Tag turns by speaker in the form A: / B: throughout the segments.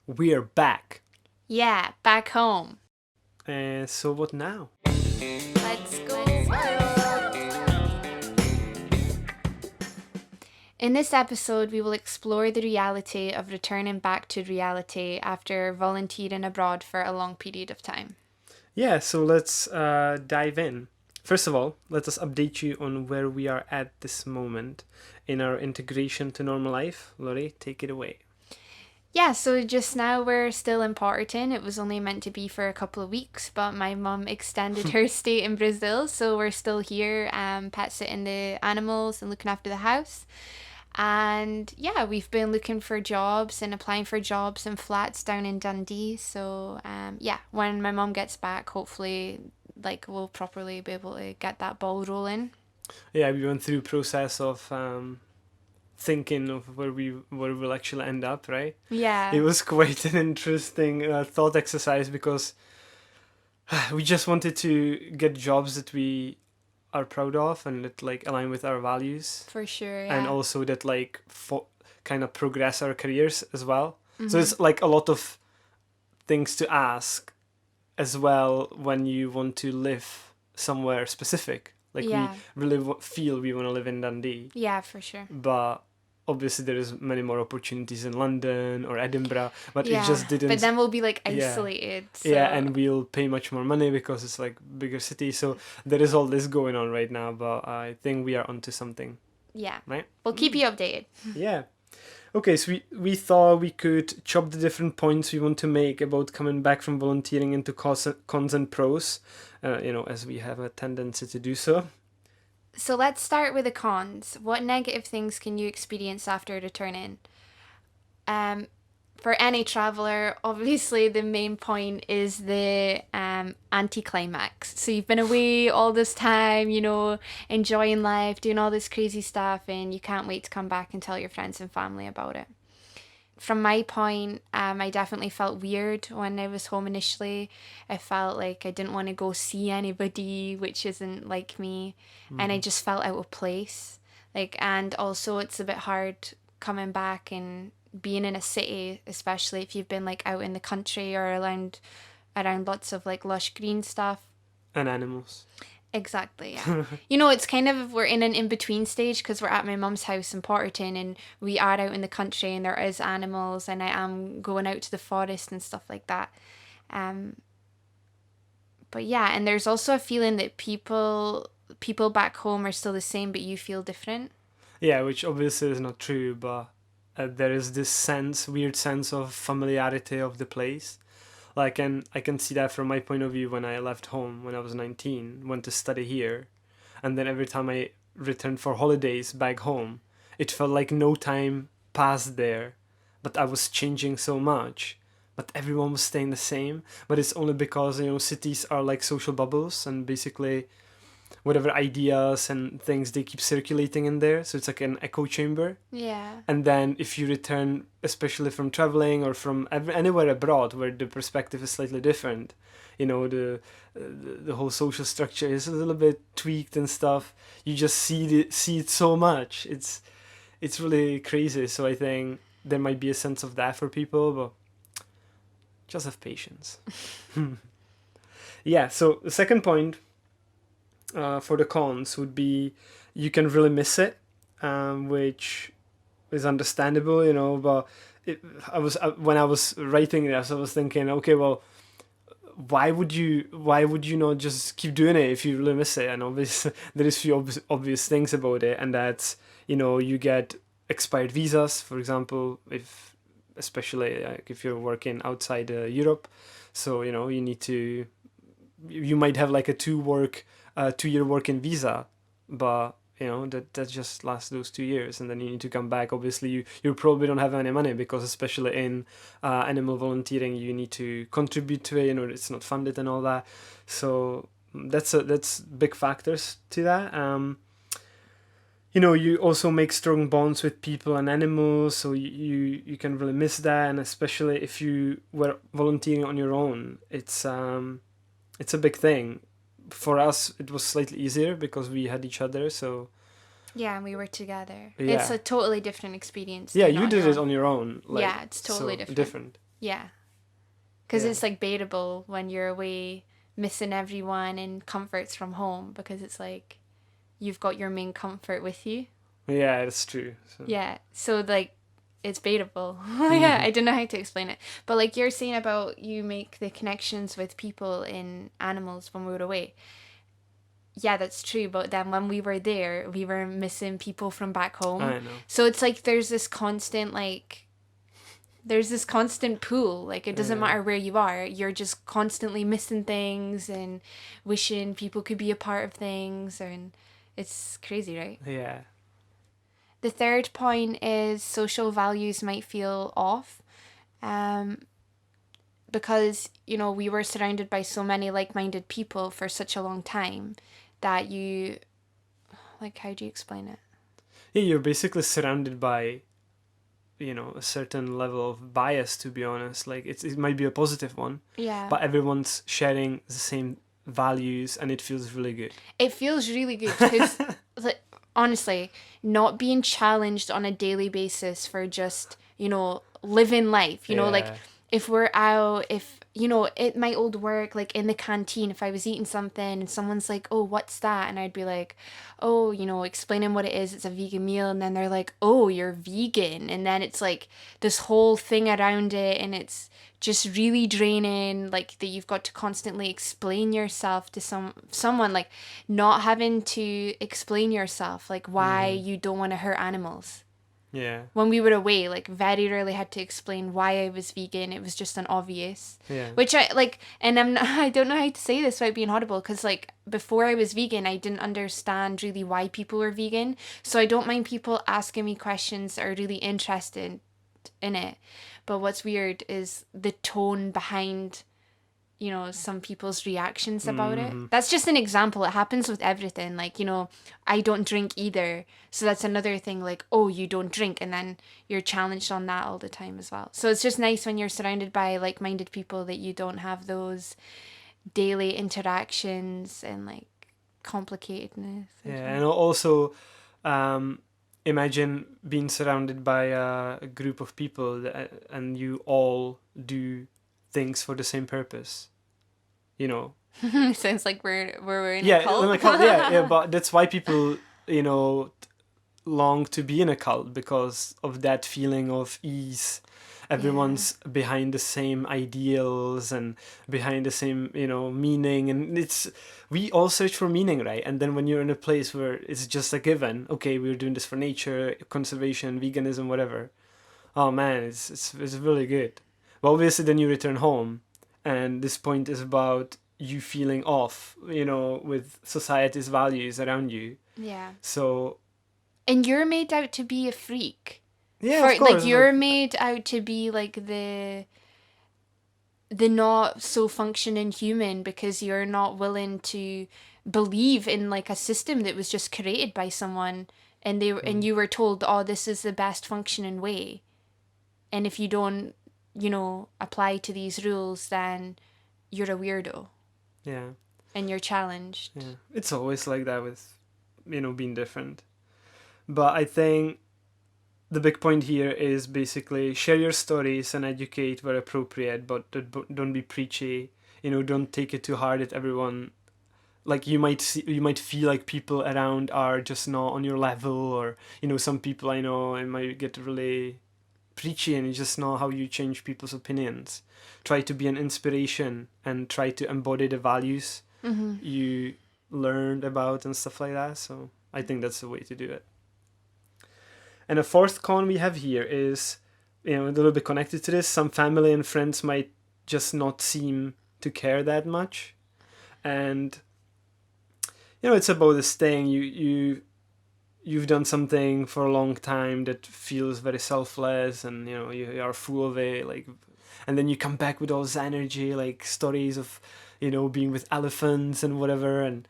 A: We're back.
B: Yeah, back home.
A: So what now?
B: Let's go world. In this episode, we will explore the reality of returning back to reality after volunteering abroad for a long period of time.
A: Yeah, so let's dive in. First of all, let us update you on where we are at this moment in our integration to normal life. Laurie, take it away.
B: Yeah, so just now we're still in Potterton. It was only meant to be for a couple of weeks, but my mum extended her stay in Brazil, so we're still here, pet sitting the animals and looking after the house. And yeah, we've been looking for jobs and applying for jobs and flats down in Dundee. So yeah, when my mum gets back, hopefully, we'll properly be able to get that ball rolling.
A: Yeah, we went through process of thinking of where we'll actually end up, right?
B: Yeah.
A: It was quite an interesting thought exercise because we just wanted to get jobs that we are proud of and that like align with our values,
B: For sure,
A: and
B: yeah.
A: also that like kind of progress our careers as well.
B: Mm-hmm.
A: So it's like a lot of things to ask as well when you want to live somewhere specific. Like
B: Yeah.
A: we really feel we want to live in Dundee,
B: Yeah, for sure.
A: but obviously there is many more opportunities in London or Edinburgh, but it
B: Yeah.
A: just didn't.
B: But then we'll be like
A: Yeah.
B: isolated. So.
A: Yeah, and we'll pay much more money because it's like bigger city. So there is all this going on right now, but I think we are onto something,
B: Yeah.
A: right?
B: We'll keep you updated.
A: Yeah. Okay, so we thought we could chop the different points we want to make about coming back from volunteering into cons and pros, as we have a tendency to do so.
B: So let's start with the cons. What negative things can you experience after returning? For any traveller, obviously the main point is the anticlimax. So you've been away all this time, enjoying life, doing all this crazy stuff, and you can't wait to come back and tell your friends and family about it. From my point, I definitely felt weird when I was home initially. I felt like I didn't want to go see anybody, which isn't like me, and I just felt out of place. And also it's a bit hard coming back and being in a city, especially if you've been like out in the country or around lots of like lush green stuff.
A: And animals.
B: Exactly, yeah. It's kind of, we're in an in-between stage because we're at my mum's house in Potterton and we are out in the country and there is animals and I am going out to the forest and stuff like that. But yeah, and there's also a feeling that people back home are still the same but you feel different.
A: Yeah, which obviously is not true, but there is this weird sense of familiarity of the place. Like, and I can see that from my point of view when I left home when I was 19, went to study here, and then every time I returned for holidays back home, it felt like no time passed there, but I was changing so much. But everyone was staying the same. But it's only because cities are like social bubbles, and basically whatever ideas and things they keep circulating in there, so it's like an echo chamber.
B: Yeah.
A: And then if you return, especially from traveling or from anywhere abroad where the perspective is slightly different, the whole social structure is a little bit tweaked and stuff, you just see it so much. It's really crazy. So I think there might be a sense of that for people, but just have patience. Yeah, so the second point for the cons would be you can really miss it, which is understandable, but when I was writing this, I was thinking, okay, well, why would you not just keep doing it if you really miss it? And obviously there is few obvious things about it, and that's you get expired visas, for example, especially if you're working outside Europe. So you need to, you might have like a 2-year working visa, but that just lasts those 2 years, and then you need to come back. Obviously you probably don't have any money because especially in animal volunteering you need to contribute to it, it's not funded and all that. So that's big factors to that. You also make strong bonds with people and animals, so you can really miss that. And especially if you were volunteering on your own, it's a big thing. For us it was slightly easier because we had each other, so
B: Yeah, and we were together.
A: Yeah.
B: It's a totally different experience.
A: Yeah,
B: doing
A: you
B: on
A: did
B: your
A: it
B: own.
A: on your own. Like,
B: Yeah, it's totally
A: so
B: different. Yeah. Because
A: Yeah.
B: it's like bearable when you're away missing everyone and comforts from home, because it's like you've got your main comfort with you.
A: Yeah, that's true. So.
B: Yeah. So like it's bearable. Yeah, I don't know how to explain it. But like you're saying about you make the connections with people in animals when we were away. Yeah, that's true. But then when we were there, we were missing people from back home.
A: I know.
B: So it's like there's this constant pool. Like it doesn't matter where you are, you're just constantly missing things and wishing people could be a part of things, and it's crazy, right?
A: Yeah.
B: The third point is social values might feel off, because we were surrounded by so many like-minded people for such a long time that you, like, how do you explain it?
A: Yeah, you're basically surrounded by a certain level of bias, to be honest. Like it might be a positive one,
B: Yeah.
A: but everyone's sharing the same values and it feels really good.
B: It feels really good because like, honestly, not being challenged on a daily basis for just living life, like if we're out, if at my old work, like in the canteen, if I was eating something and someone's like, oh, what's that? And I'd be like, oh, explaining what it is, it's a vegan meal. And then they're like, oh, you're vegan. And then it's like this whole thing around it, and it's just really draining, like that you've got to constantly explain yourself to someone, like not having to explain yourself, like why you don't want to hurt animals.
A: Yeah.
B: When we were away, like very rarely had to explain why I was vegan. It was just an obvious.
A: Yeah.
B: Which I like, and I don't know how to say this without being audible, because like before I was vegan, I didn't understand really why people were vegan. So I don't mind people asking me questions that are really interested in it. But what's weird is the tone behind some people's reactions about it. That's just an example. It happens with everything. Like, I don't drink either. So that's another thing, like, oh, you don't drink. And then you're challenged on that all the time as well. So it's just nice when you're surrounded by like-minded people that you don't have those daily interactions and like complicatedness.
A: Yeah, and also imagine being surrounded by a group of people and you all do things for the same purpose.
B: Sounds like we're in a cult.
A: In a cult. Yeah, but that's why people long to be in a cult, because of that feeling of ease. Everyone's behind the same ideals and behind the same meaning, and we all search for meaning, right? And then when you're in a place where it's just a given, okay, we're doing this for nature, conservation, veganism, whatever, oh man, it's really good. But obviously then you return home, and this point is about you feeling off, with society's values around you.
B: Yeah.
A: So.
B: And you're made out to be a freak.
A: Yeah, of course.
B: Like you're made out to be like the not so functioning human, because you're not willing to believe in like a system that was just created by someone, and and you were told, oh, this is the best functioning way, and if you don't apply to these rules, then you're a weirdo.
A: Yeah.
B: And you're challenged.
A: Yeah. It's always like that with being different. But I think the big point here is basically share your stories and educate where appropriate, but don't be preachy. Don't take it too hard at everyone. Like you might feel like people around are just not on your level, or some people I know, it might get really preachy, and it's just not how you change people's opinions. Try to be an inspiration and try to embody the values you learned about and stuff like that. So I think that's the way to do it. And a fourth con we have here is, a little bit connected to this. Some family and friends might just not seem to care that much. And, it's about this thing. You've done something for a long time that feels very selfless, and, you are full of it. Like, and then you come back with all this energy, like stories of, being with elephants and whatever. And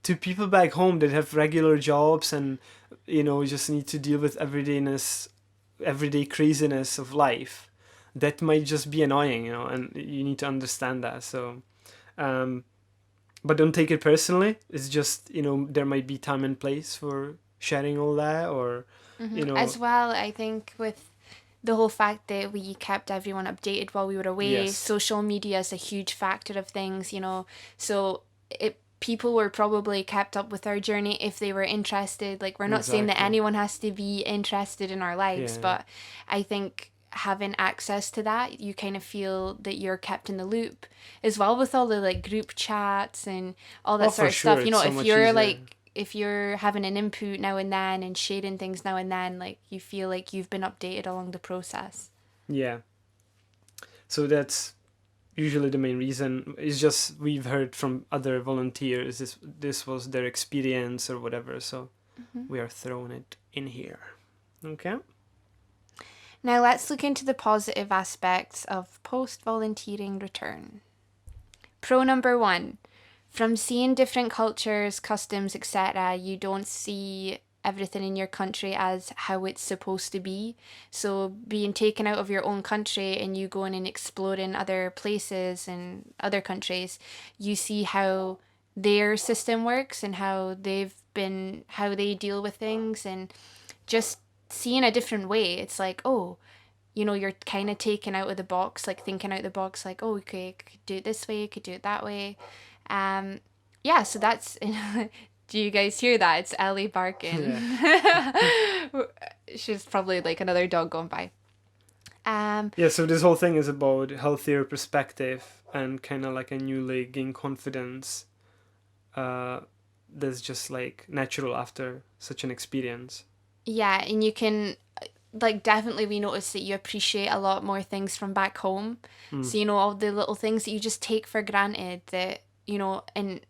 A: to people back home that have regular jobs and just need to deal with everyday craziness of life, that might just be annoying, and you need to understand that. So but don't take it personally. It's just there might be time and place for sharing all that, or
B: As well, I think with the whole fact that we kept everyone updated while we were away,
A: yes,
B: social media is a huge factor of things, so people were probably kept up with our journey if they were interested. Like, we're not saying that
A: exactly,
B: anyone has to be interested in our lives,
A: yeah,
B: but I think having access to that, you kind of feel that you're kept in the loop as well, with all the like group chats and all
A: oh
B: that sort
A: for
B: of
A: sure,
B: stuff.
A: it's so
B: If
A: much
B: you're
A: easier.
B: like, if you're having an input now and then and sharing things now and then, like, you feel like you've been updated along the process.
A: Yeah, so that's usually the main reason. It's just we've heard from other volunteers this was their experience or whatever, so we are throwing it in here. Okay.
B: Now let's look into the positive aspects of post-volunteering return. Pro number 1. From seeing different cultures, customs, etc., you don't see everything in your country as how it's supposed to be. So being taken out of your own country and you going and exploring other places and other countries, you see how their system works and how they deal with things, and just seeing a different way. It's like, oh, you're kind of taken out of the box, like thinking out the box, like, oh, okay, could do it this way, could do it that way. Um, yeah, so that's. Do you guys hear that? It's Ellie barking.
A: Yeah.
B: She's probably like another dog going by.
A: Yeah, so this whole thing is about healthier perspective and kind of like a newly gain confidence that's just like natural after such an experience.
B: Yeah, and you can, like, definitely we notice that you appreciate a lot more things from back home. So, all the little things that you just take for granted that, in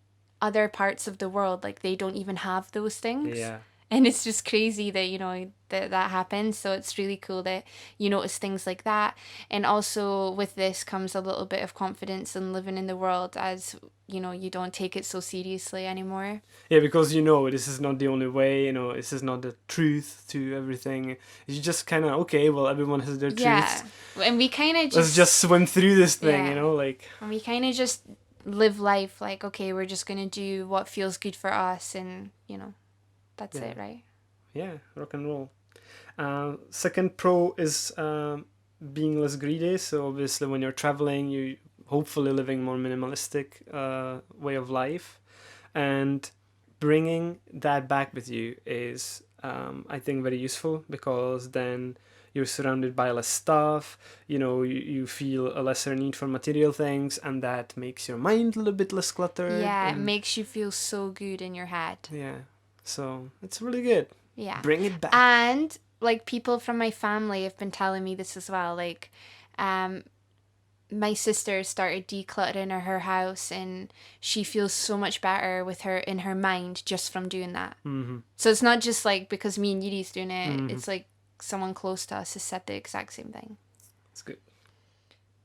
B: other parts of the world, like, they don't even have those things.
A: Yeah.
B: And it's just crazy that, that happens. So it's really cool that you notice things like that. And also with this comes a little bit of confidence in living in the world, as, you don't take it so seriously anymore.
A: Yeah, because this is not the only way, this is not the truth to everything. You just kind of, okay, well, everyone has their truths.
B: Yeah. And we kind of
A: Let's just swim through this thing,
B: Yeah.
A: like.
B: And we kind of just live life like, okay, we're just going to do what feels good for us, and, that's it, right?
A: Yeah, rock and roll. Second pro is being less greedy. So obviously when you're traveling, you hopefully living more minimalistic way of life. And bringing that back with you is, I think, very useful, because then you're surrounded by less stuff, you feel a lesser need for material things, and that makes your mind a little bit less cluttered.
B: Yeah, it
A: and,
B: makes you feel so good in your head.
A: yeah, so it's really good.
B: Yeah.
A: Bring it back.
B: And, like, people from my family have been telling me this as well. Like, my sister started decluttering her house, and she feels so much better with her in her mind just from doing that.
A: Mm-hmm.
B: So it's not just like because me and Yuri's doing it.
A: Mm-hmm.
B: It's like someone close to us has said the exact same thing.
A: It's good.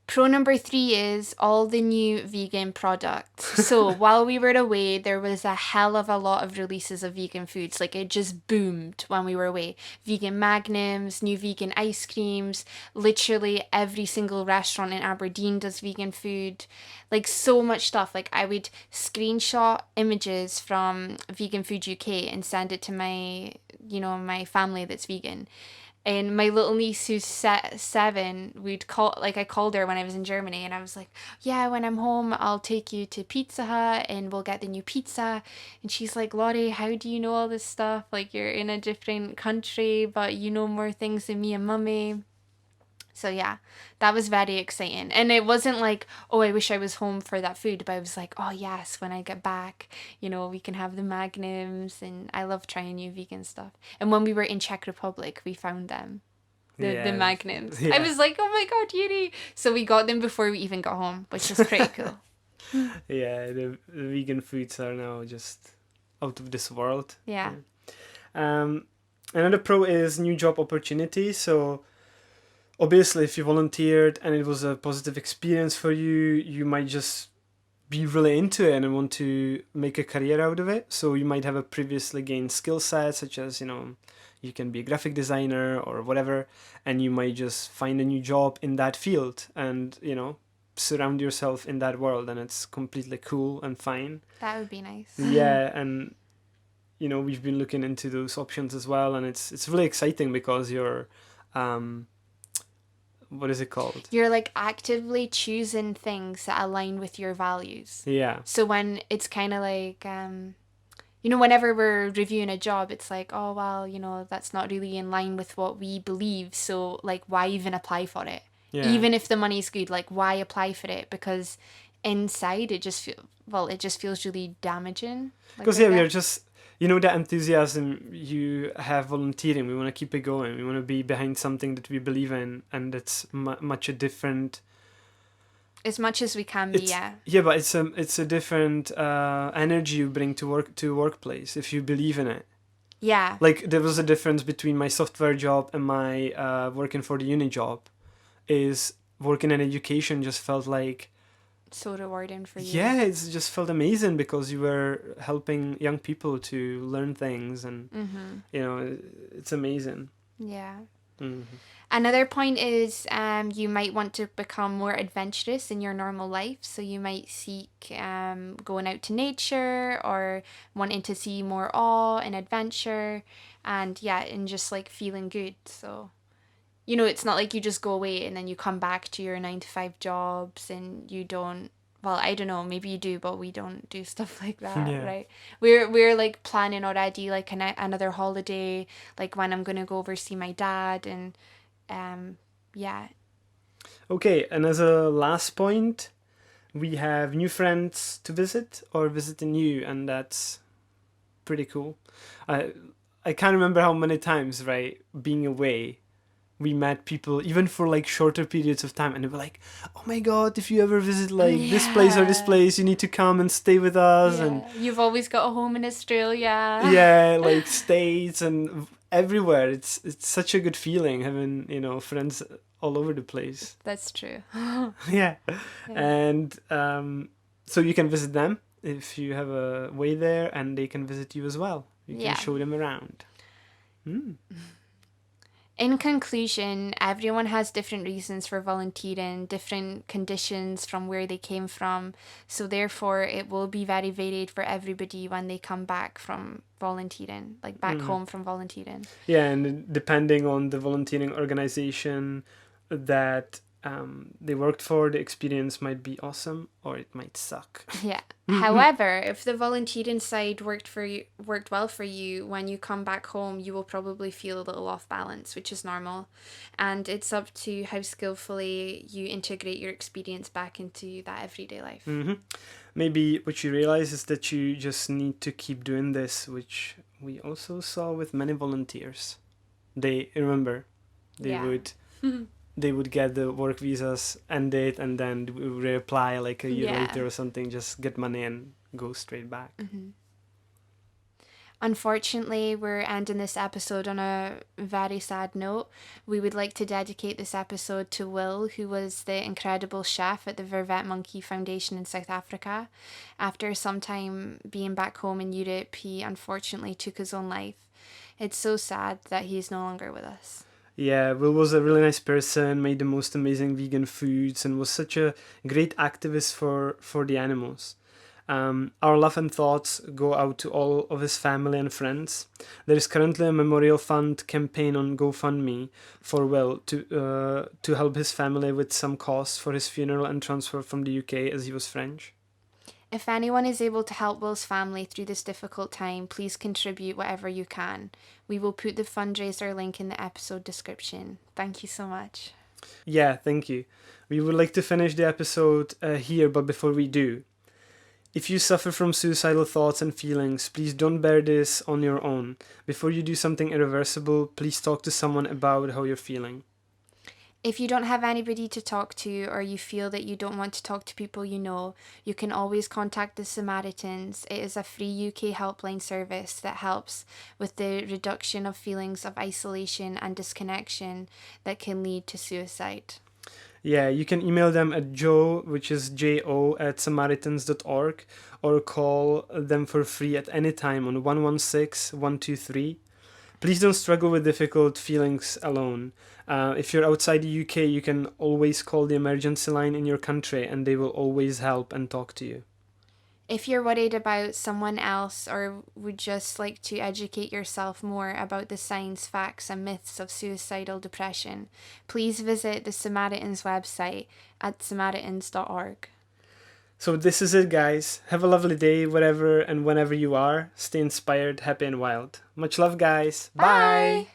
B: Pro number 3 is all the new vegan products. So while we were away, there was a hell of a lot of releases of vegan foods. Like, it just boomed when we were away. Vegan magnums, new vegan ice creams. Literally every single restaurant in Aberdeen does vegan food. Like, so much stuff. Like, I would screenshot images from Vegan Food UK and send it to my, my family that's vegan. And my little niece, who's 7, I called her when I was in Germany, and I was like, yeah, when I'm home, I'll take you to Pizza Hut and we'll get the new pizza. And she's like, Laurie, how do you know all this stuff? Like, you're in a different country, but you know more things than me and mummy. So yeah, that was very exciting. And it wasn't like, oh, I wish I was home for that food, but I was like, oh yes, when I get back, we can have the magnums, and I love trying new vegan stuff. And when we were in Czech Republic, we found them. The magnums.
A: Yeah.
B: I was like, oh my god, Jiri. So we got them before we even got home, which was pretty cool.
A: Yeah, the vegan foods are now just out of this world.
B: Yeah.
A: Another pro is new job opportunity. So obviously, if you volunteered and it was a positive experience for you, you might just be really into it and want to make a career out of it. So you might have a previously gained skill set, such as, you can be a graphic designer or whatever, and you might just find a new job in that field and, surround yourself in that world, and it's completely cool and fine.
B: That would be nice.
A: Yeah, and we've been looking into those options as well, and it's really exciting because you're, what is it called?
B: You're like actively choosing things that align with your values.
A: Yeah.
B: So when it's kind of like, whenever we're reviewing a job, it's like, oh, well, that's not really in line with what we believe. So, like, why even apply for it?
A: Yeah.
B: Even if the money's good, like, why apply for it? Because inside it just feels really damaging.
A: Because we are just, that enthusiasm you have volunteering. We want to keep it going. We want to be behind something that we believe in, and it's much a different.
B: As much as we can be, yeah.
A: Yeah, but it's a different energy you bring to workplace if you believe in it.
B: Yeah.
A: Like, there was a difference between my software job and my working for the uni job. Is working in education just felt like
B: so rewarding for you.
A: Yeah, it's just felt amazing because you were helping young people to learn things, and it's amazing.
B: Yeah.
A: Mm-hmm.
B: Another point is you might want to become more adventurous in your normal life. So you might seek going out to nature or wanting to see more awe and adventure, and just like feeling good. So it's not like you just go away and then you come back to your 9-to-5 jobs and you don't, well, I don't know, maybe you do, but we don't do stuff like that, right? We're like planning already, like another holiday, like when I'm going to go over see my dad, and yeah.
A: Okay, and as a last point, we have new friends to visit or visiting you, and that's pretty cool. I can't remember how many times, right, being away, we met people even for like shorter periods of time, and they were like, oh my god, if you ever visit like this place or this place, you need to come and stay with us. And
B: you've always got a home in Australia.
A: Yeah, like States and everywhere. It's such a good feeling having friends all over the place.
B: That's true.
A: Yeah. And so you can visit them if you have a way there, and they can visit you as well. You can show them around.
B: In conclusion, everyone has different reasons for volunteering, different conditions from where they came from. So therefore, it will be very varied for everybody when they come back from volunteering, like back home from volunteering.
A: Yeah, and depending on the volunteering organization that they worked for, the experience might be awesome or it might suck.
B: Yeah. However, if the volunteering side worked well for you, when you come back home, you will probably feel a little off balance, which is normal. And it's up to how skillfully you integrate your experience back into that everyday life.
A: Mm-hmm. Maybe what you realize is that you just need to keep doing this, which we also saw with many volunteers. They would get the work visas ended and then reapply like a year later or something, just get money and go straight back.
B: Mm-hmm. Unfortunately, we're ending this episode on a very sad note. We would like to dedicate this episode to Will, who was the incredible chef at the Vervet Monkey Foundation in South Africa. After some time being back home in Europe, he unfortunately took his own life. It's so sad that he's no longer with us.
A: Yeah, Will was a really nice person, made the most amazing vegan foods, and was such a great activist for the animals. Our love and thoughts go out to all of his family and friends. There is currently a memorial fund campaign on GoFundMe for Will to help his family with some costs for his funeral and transfer from the UK, as he was French.
B: If anyone is able to help Will's family through this difficult time, please contribute whatever you can. We will put the fundraiser link in the episode description. Thank you so much.
A: Yeah, thank you. We would like to finish the episode here, but before we do, if you suffer from suicidal thoughts and feelings, please don't bear this on your own. Before you do something irreversible, please talk to someone about how you're feeling.
B: If you don't have anybody to talk to, or you feel that you don't want to talk to people you know, you can always contact the Samaritans. It is a free UK helpline service that helps with the reduction of feelings of isolation and disconnection that can lead to suicide.
A: Yeah, you can email them at joe, which is jo@samaritans.org, or call them for free at any time on 116-123. Please don't struggle with difficult feelings alone. If you're outside the UK, you can always call the emergency line in your country and they will always help and talk to you.
B: If you're worried about someone else or would just like to educate yourself more about the science, facts, and myths of suicidal depression, please visit the Samaritans website at samaritans.org.
A: So this is it, guys. Have a lovely day, wherever and whenever you are. Stay inspired, happy, and wild. Much love, guys. Bye.
B: Bye.